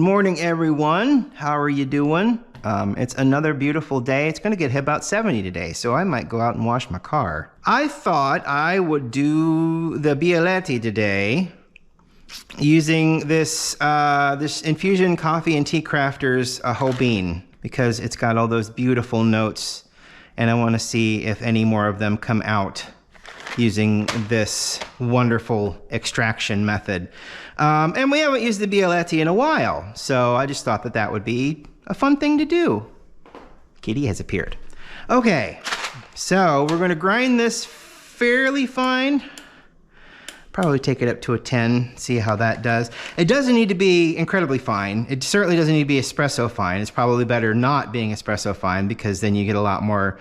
Good morning, everyone. How are you doing? It's another beautiful day. It's going to get about 70 today, so I might go out and wash my car. I thought I would do the percolate today using this Infusion Coffee and Tea Crafters whole bean because it's got all those beautiful notes, and I want to see if any more of them come out using this wonderful extraction method. And we haven't used the percolate in a while, so I just thought that that would be a fun thing to do. Kitty has appeared. Okay, so we're going to grind this fairly fine. Probably take it up to a 10, see how that does. It doesn't need to be incredibly fine. It certainly doesn't need to be espresso fine. It's probably better not being espresso fine because then you get a lot more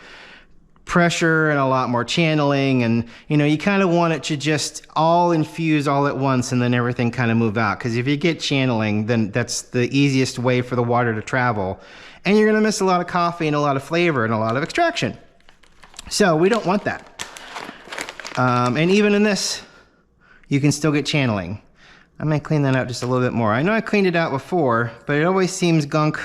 pressure and a lot more channeling, and you kind of want it to just all infuse all at once and then everything kind of move out, because if you get channeling, then that's the easiest way for the water to travel, and you're going to miss a lot of coffee and a lot of flavor and a lot of extraction. So we don't want that. And even in this, you can still get channeling. I might clean that out just a little bit more. I know I cleaned it out before, but it always seems gunk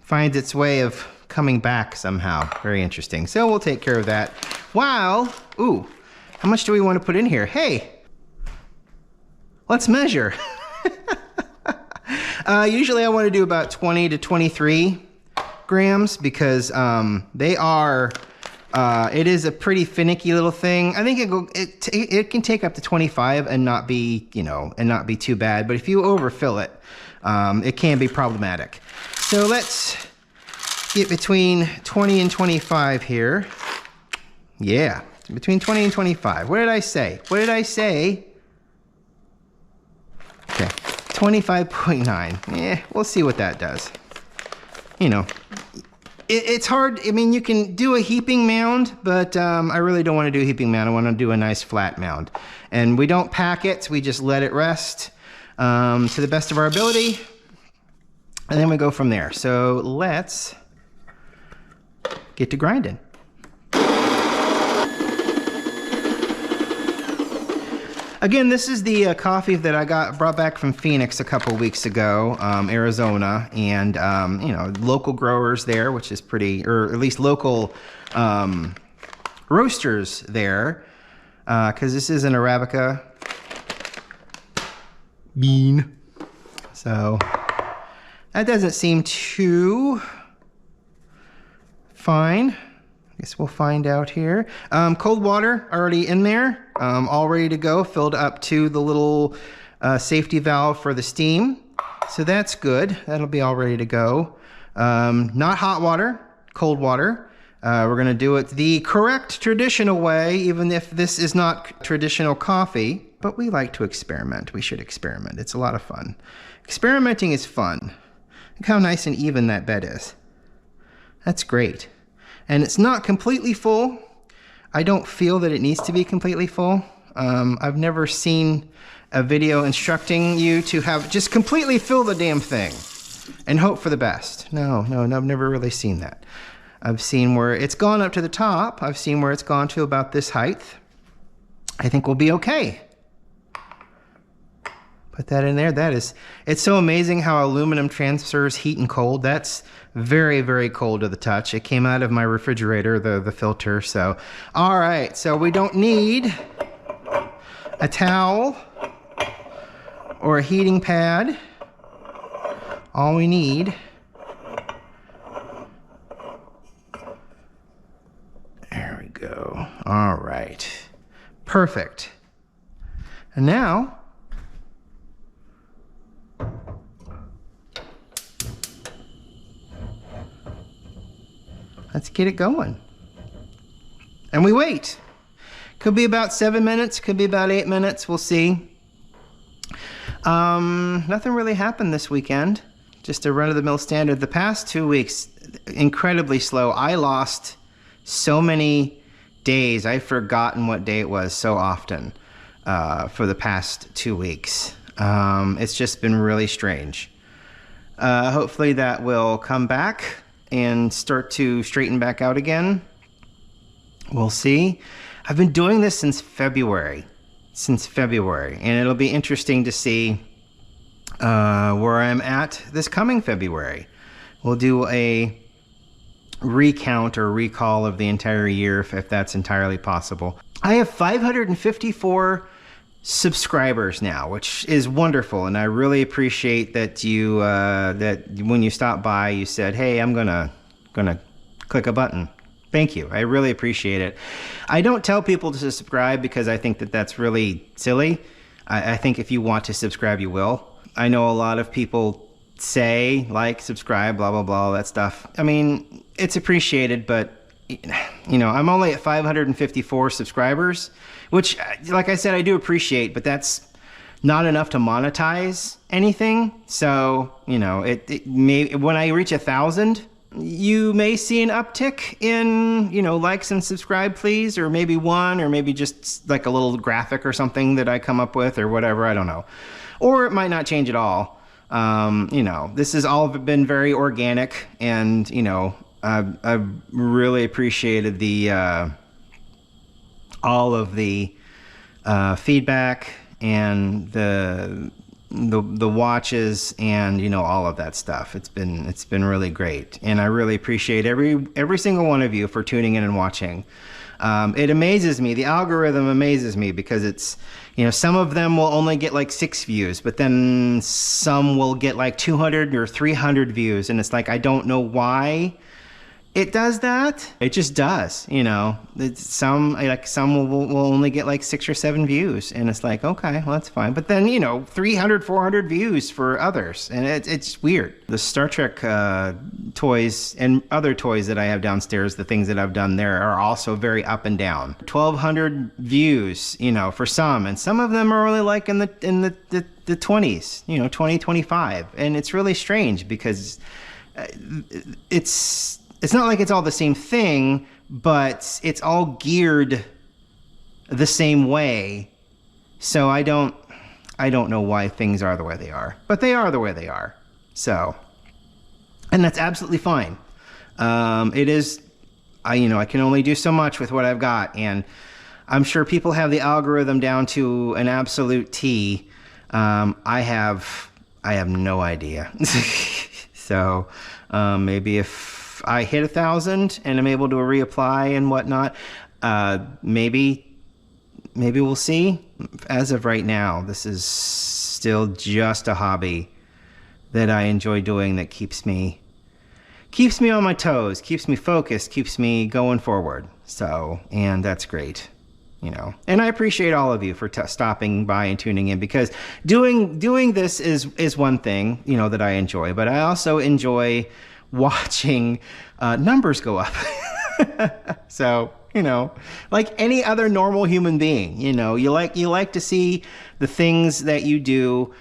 finds its way of coming back somehow. Very interesting. So we'll take care of that. Wow. Ooh, how much do we want to put in here? Hey, let's measure. Usually I want to do about 20 to 23 grams because they are, it is a pretty finicky little thing. I think it can take up to 25 and not be, and not be too bad. But if you overfill it, it can be problematic. So let's get between 20 and 25 here. Yeah, between 20 and 25. What did I say? What did I say? Okay, 25.9. Yeah, we'll see what that does. It's hard. I mean, you can do a heaping mound, but I really don't want to do a heaping mound. I want to do a nice flat mound. And we don't pack it, we just let it rest to the best of our ability. And then we go from there. So let's get to grinding. Again, this is the coffee that I brought back from Phoenix a couple weeks ago, Arizona, and local growers there, which is pretty, or at least local roasters there, because this is an Arabica bean. So that doesn't seem too fine. I guess we'll find out here. Cold water already in there, all ready to go, filled up to the little safety valve for the steam. So that's good. That'll be all ready to go. Not hot water, cold water. We're going to do it the correct traditional way, even if this is not traditional coffee. But we like to experiment. We should experiment. It's a lot of fun. Experimenting is fun. Look how nice and even that bed is. That's great. And it's not completely full. I don't feel that it needs to be completely full. I've never seen a video instructing you to have just completely fill the damn thing and hope for the best. No, I've never really seen that. I've seen where it's gone up to the top. I've seen where it's gone to about this height. I think we'll be okay. Put that in there. It's so amazing how aluminum transfers heat and cold. That's very, very cold to the touch. It came out of my refrigerator, the filter. So, all right. So we don't need a towel or a heating pad. All we need there we go. All right. Perfect. And now let's get it going. And we wait. Could be about 7 minutes, could be about 8 minutes, we'll see. Nothing really happened this weekend. Just a run-of-the-mill standard. The past 2 weeks, incredibly slow. I lost so many days. I've forgotten what day it was so often for the past 2 weeks. It's just been really strange. Hopefully that will come back and start to straighten back out again. We'll see. I've been doing this since February, and it'll be interesting to see where I'm at this coming February. We'll do a recount or recall of the entire year if that's entirely possible. I have 554 subscribers now, which is wonderful, and I really appreciate that you that when you stopped by, you said, "Hey, I'm gonna click a button." Thank you. I really appreciate it. I don't tell people to subscribe because I think that that's really silly. I think if you want to subscribe, you will. I know a lot of people say, like, subscribe, blah, blah, blah, all that stuff. I mean, it's appreciated, but, you know, I'm only at 554 subscribers, which, like I said, I do appreciate, but that's not enough to monetize anything. So, you know, it may, when I reach 1,000, you may see an uptick in, you know, likes and subscribe, please, or maybe one, or maybe just like a little graphic or something that I come up with or whatever. I don't know. Or it might not change at all. You know, this has all been very organic, and, you know, I've really appreciated the all of the feedback and the watches and, you know, all of that stuff. It's been really great, and I really appreciate every single one of you for tuning in and watching. It amazes me. The algorithm amazes me because it's, you know, some of them will only get like 6 views, but then some will get like 200 or 300 views, and it's like, I don't know why it does that. It just does, you know. Some will only get like 6 or 7 views, and it's like, okay, well, that's fine. But then, you know, 300, 400 views for others, and it's weird. The Star Trek toys and other toys that I have downstairs, the things that I've done there, are also very up and down. 1,200 views, you know, for some, and some of them are only like in the 20s, you know, 20, 25, and it's really strange because it's not like it's all the same thing, but it's all geared the same way. So I don't know why things are the way they are, but they are the way they are. So, and that's absolutely fine. It is, you know, I can only do so much with what I've got, and I'm sure people have the algorithm down to an absolute T. I have no idea. So maybe if I hit 1,000 and I'm able to reapply and whatnot, maybe we'll see. As of right now, this is still just a hobby that I enjoy doing, that keeps me on my toes, keeps me focused, keeps me going forward. So, and that's great, you know. And I appreciate all of you for stopping by and tuning in, because doing this is one thing, you know, that I enjoy, but I also enjoy watching numbers go up. So, you know, like any other normal human being, you know, you like to see the things that you do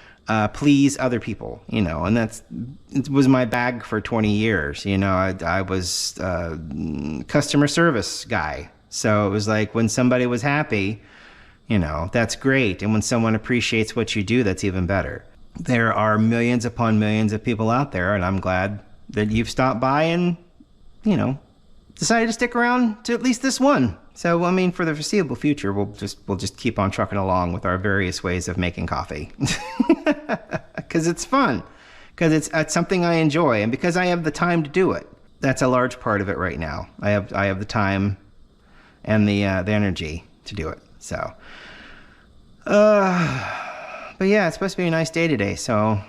please other people, you know, and it was my bag for 20 years. You know, I was a customer service guy. So it was like, when somebody was happy, you know, that's great. And when someone appreciates what you do, that's even better. There are millions upon millions of people out there, and I'm glad that you've stopped by and, you know, decided to stick around to at least this one. So, I mean, for the foreseeable future, we'll just keep on trucking along with our various ways of making coffee. Because it's fun. Because it's something I enjoy, and because I have the time to do it. That's a large part of it right now. I have the time and the energy to do it. So, but yeah, it's supposed to be a nice day today, so I'll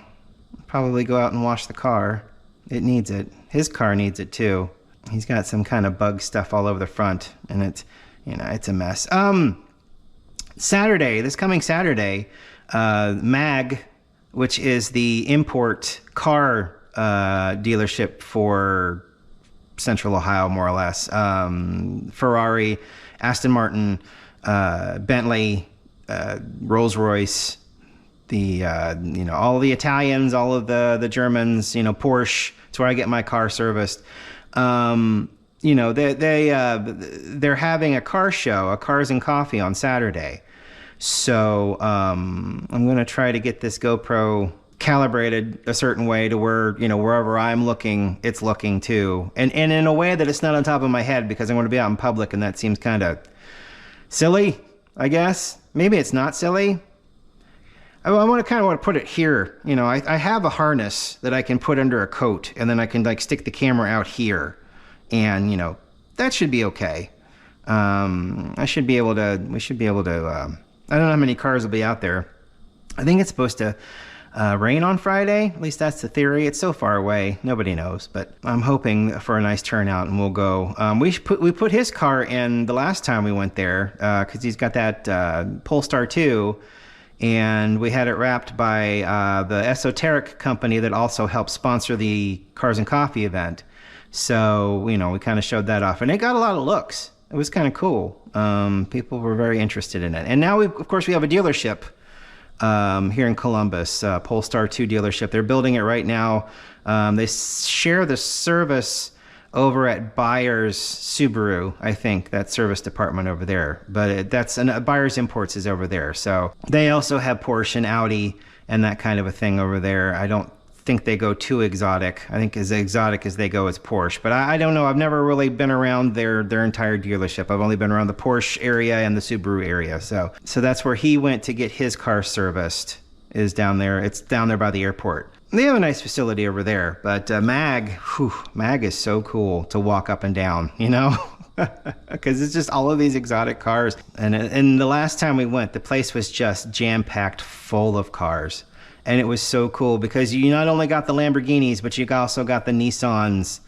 probably go out and wash the car. It needs it. His car needs it too. He's got some kind of bug stuff all over the front, and it's, you know, it's a mess. This coming Saturday, MAG, which is the import car dealership for Central Ohio, more or less. Ferrari, Aston Martin, Bentley, Rolls-Royce, you know, all the Italians, all of the Germans, you know, Porsche. It's where I get my car serviced. You know, they're having a car show, a Cars and Coffee, on Saturday. So I'm going to try to get this GoPro calibrated a certain way to where, you know, wherever I'm looking, it's looking too. And in a way that it's not on top of my head, because I'm going to be out in public, and that seems kind of silly, I guess. Maybe it's not silly. I want to kind of want to put it here. You know, I have a harness that I can put under a coat, and then I can like stick the camera out here, and you know, that should be okay. I should be able to. We should be able to. I don't know how many cars will be out there. I think it's supposed to rain on Friday. At least that's the theory. It's so far away, nobody knows. But I'm hoping for a nice turnout, and we'll go. We put his car in the last time we went there because he's got that Polestar 2. And we had it wrapped by the esoteric company that also helped sponsor the Cars and Coffee event. So, you know, we kind of showed that off. And it got a lot of looks. It was kind of cool. People were very interested in it. And now, of course, we have a dealership here in Columbus, Polestar 2 dealership. They're building it right now. They share the service over at Buyers Subaru, I think, that service department over there. But Buyers Imports is over there. So they also have Porsche and Audi and that kind of a thing over there. I don't think they go too exotic. I think as exotic as they go is Porsche. But I don't know. I've never really been around their entire dealership. I've only been around the Porsche area and the Subaru area. So that's where he went to get his car serviced, is down there. It's down there by the airport. They have a nice facility over there, but Mag is so cool to walk up and down, you know, because it's just all of these exotic cars. And the last time we went, the place was just jam-packed full of cars. And it was so cool because you not only got the Lamborghinis, but you also got the Nissans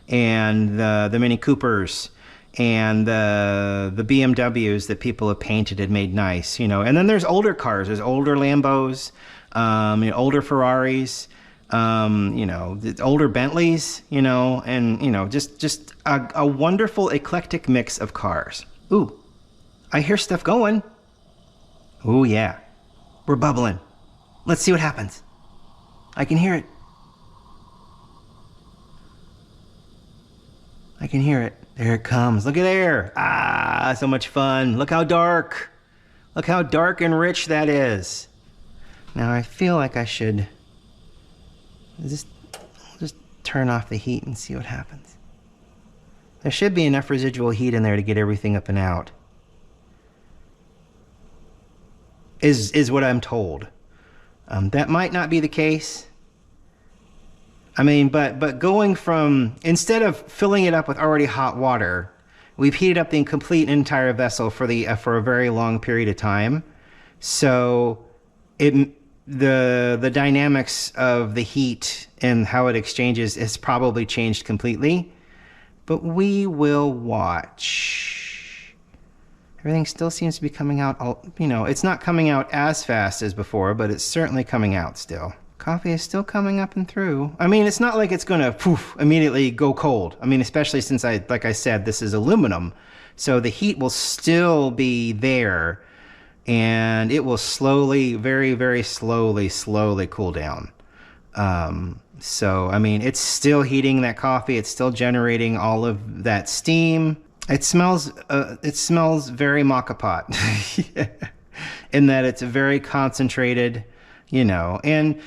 and the Mini Coopers and the BMWs that people have painted and made nice, you know. And then there's older cars. There's older Lambos. Older Ferraris, older Bentleys, and, just a wonderful eclectic mix of cars. Ooh, I hear stuff going. Ooh, yeah, we're bubbling. Let's see what happens. I can hear it. I can hear it. There it comes. Look at there. Ah, so much fun. Look how dark. Look how dark and rich that is. Now I feel like I should just turn off the heat and see what happens. There should be enough residual heat in there to get everything up and out. Is what I'm told. That might not be the case. I mean, but going from, instead of filling it up with already hot water, we've heated up the complete entire vessel for a very long period of time. So the dynamics of the heat and how it exchanges has probably changed completely, but we will watch. Everything still seems to be coming out, it's not coming out as fast as before, but it's certainly coming out still. Coffee is still coming up and through. I mean, it's not like it's gonna immediately go cold. I mean, especially since like I said, this is aluminum, so the heat will still be there. And it will slowly, very, very slowly cool down. So, I mean, it's still heating that coffee. It's still generating all of that steam. It smells very Moka Pot in that it's very concentrated, and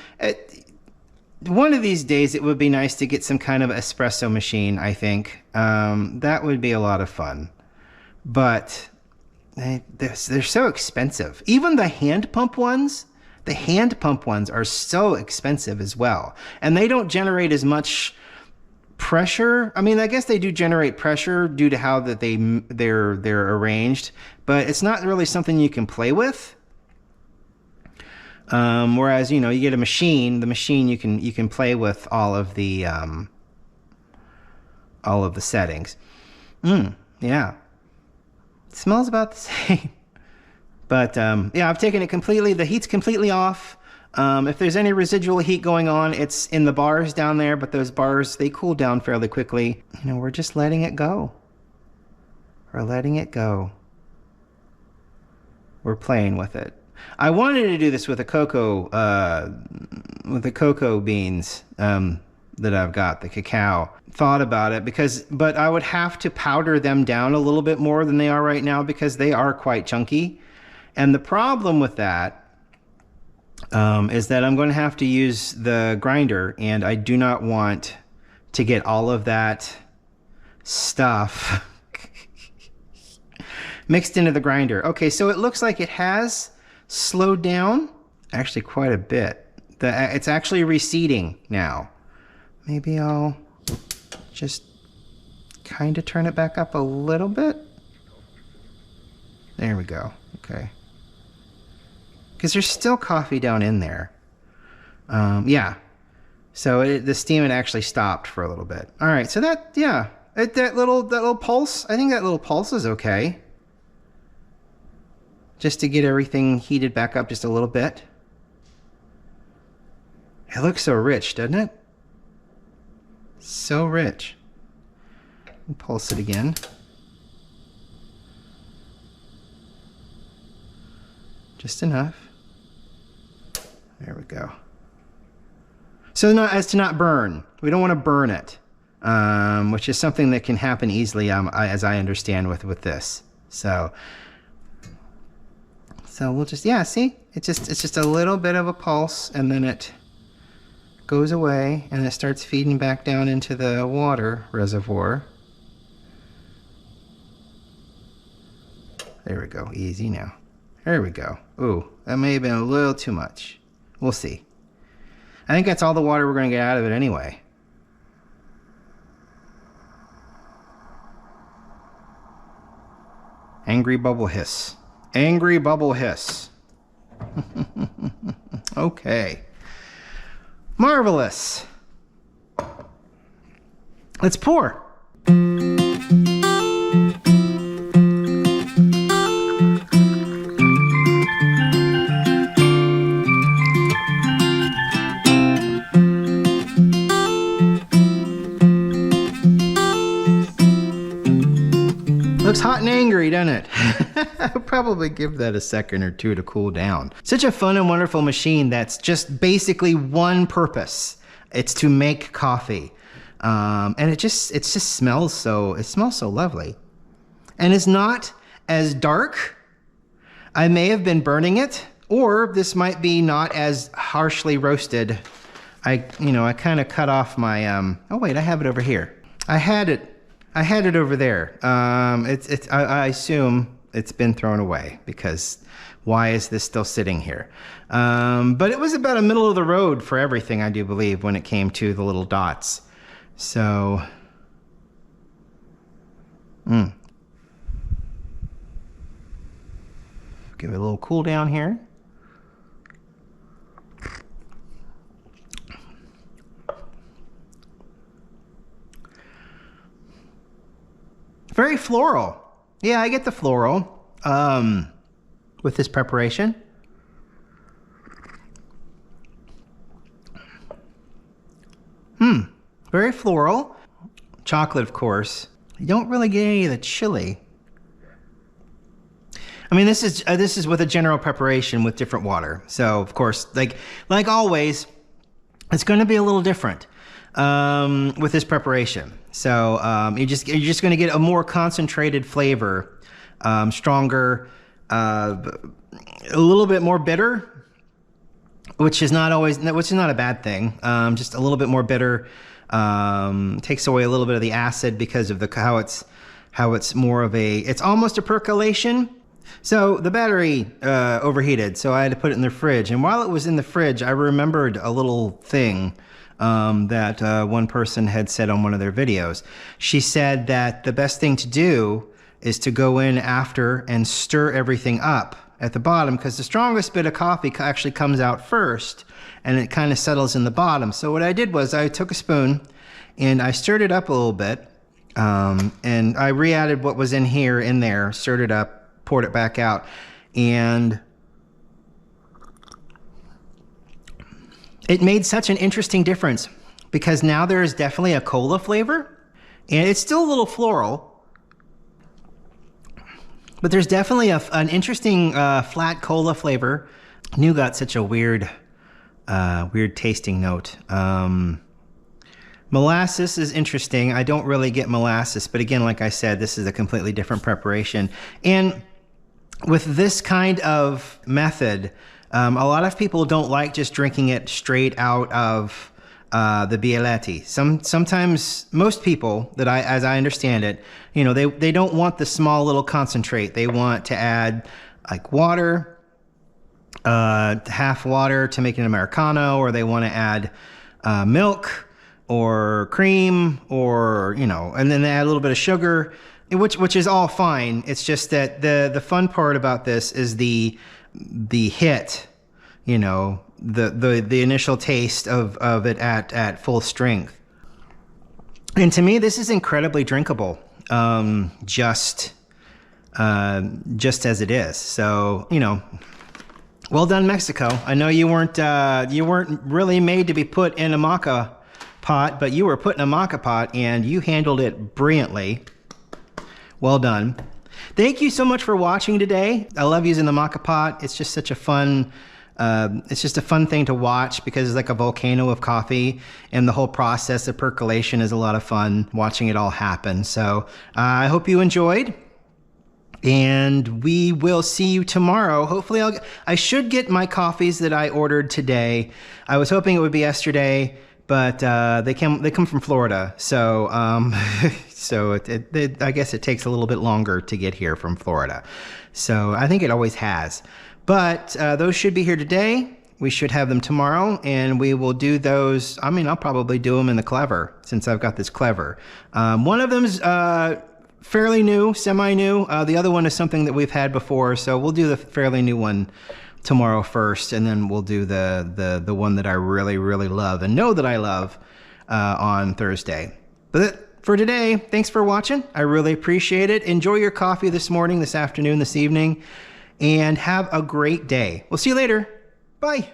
one of these days it would be nice to get some kind of espresso machine, I think. That would be a lot of fun. But they're so expensive. Even the hand pump ones are so expensive as well. And they don't generate as much pressure. I mean, I guess they do generate pressure due to how that they're arranged, but it's not really something you can play with. Whereas, you get a machine, the machine you can play with all of the settings. Yeah. It smells about the same. But yeah, I've taken it completely. The heat's completely off. If there's any residual heat going on, it's in the bars down there, but those bars, they cool down fairly quickly. We're just letting it go. We're letting it go. We're playing with it. I wanted to do this with the cocoa beans that I've got, the cacao. Thought about it but I would have to powder them down a little bit more than they are right now because they are quite chunky. And the problem with that is that I'm going to have to use the grinder, and I do not want to get all of that stuff mixed into the grinder. Okay, so it looks like it has slowed down actually quite a bit. It's actually receding now. Maybe I'll just kind of turn it back up a little bit. There we go. Okay. Because there's still coffee down in there. Yeah. So the steam had actually stopped for a little bit. All right. So that little pulse. I think that little pulse is okay. Just to get everything heated back up just a little bit. It looks so rich, doesn't it? So rich. We'll pulse it again. Just enough. There we go. So as to not burn. We don't want to burn it, which is something that can happen easily, as I understand with this. So we'll just, yeah, see? It's just a little bit of a pulse, and then it goes away, and it starts feeding back down into the water reservoir. There we go. Easy now. There we go. Ooh, that may have been a little too much. We'll see. I think that's all the water we're going to get out of it anyway. Angry bubble hiss. Angry bubble hiss. Okay. Marvelous. Let's pour. Looks hot and angry, doesn't it? I'll probably give that a second or two to cool down. Such a fun and wonderful machine that's just basically one purpose. It's to make coffee. And it just smells so lovely. And it's not as dark. I may have been burning it, or this might be not as harshly roasted. I kind of cut off my, oh wait, I have it over here. I had it over there. I assume it's been thrown away, because why is this still sitting here? But it was about a middle of the road for everything, I do believe, when it came to the little dots. So, give it a little cool down here. Very floral. Yeah, I get the floral with this preparation. Very floral. Chocolate, of course. You don't really get any of the chili. I mean, this is with a general preparation with different water. So, of course, like always, it's going to be a little different with this preparation. So you're just going to get a more concentrated flavor, stronger, a little bit more bitter, which is not a bad thing. Just a little bit more bitter takes away a little bit of the acid because of how it's more of it's almost a percolation. So the battery overheated, so I had to put it in the fridge. And while it was in the fridge, I remembered a little thing that one person had said on one of their videos. She said that the best thing to do is to go in after and stir everything up at the bottom, because the strongest bit of coffee actually comes out first, and it kind of settles in the bottom. So what I did was I took a spoon and I stirred it up a little bit, and I re-added what was in there, stirred it up, poured it back out, and it made such an interesting difference, because now there is definitely a cola flavor, and it's still a little floral, but there's definitely an interesting flat cola flavor. Nougat's such a weird tasting note. Molasses is interesting. I don't really get molasses, but again, like I said, this is a completely different preparation. And with this kind of method, a lot of people don't like just drinking it straight out of the bialetti. Sometimes most people as I understand it, they don't want the small little concentrate. They want to add like water half water to make an Americano, or they want to add milk or cream, or, you know, and then they add a little bit of sugar, which is all fine. It's just that the fun part about this is the hit, you know, the initial taste of it at full strength. And to me, this is incredibly drinkable, just as it is. So, you know, well done, Mexico. I know you weren't really made to be put in a Moka pot, but you were put in a Moka pot and you handled it brilliantly. Well done. Thank you so much for watching today. I love using the Moka Pot. It's just such a fun, it's just a fun thing to watch because it's like a volcano of coffee, and the whole process of percolation is a lot of fun watching it all happen. So I hope you enjoyed, and we will see you tomorrow. Hopefully I should get my coffees that I ordered today. I was hoping it would be yesterday, but they come from Florida, so so I guess it takes a little bit longer to get here from Florida. So I think it always has. But those should be here today. We should have them tomorrow, and we will do those. I mean, I'll probably do them in the Clever, since I've got this Clever. One of them's fairly new, semi-new. The other one is something that we've had before, so we'll do the fairly new one tomorrow first, and then we'll do the one that I really, really love and know that I love on Thursday. But for today, thanks for watching. I really appreciate it. Enjoy your coffee this morning, this afternoon, this evening, and have a great day. We'll see you later. Bye.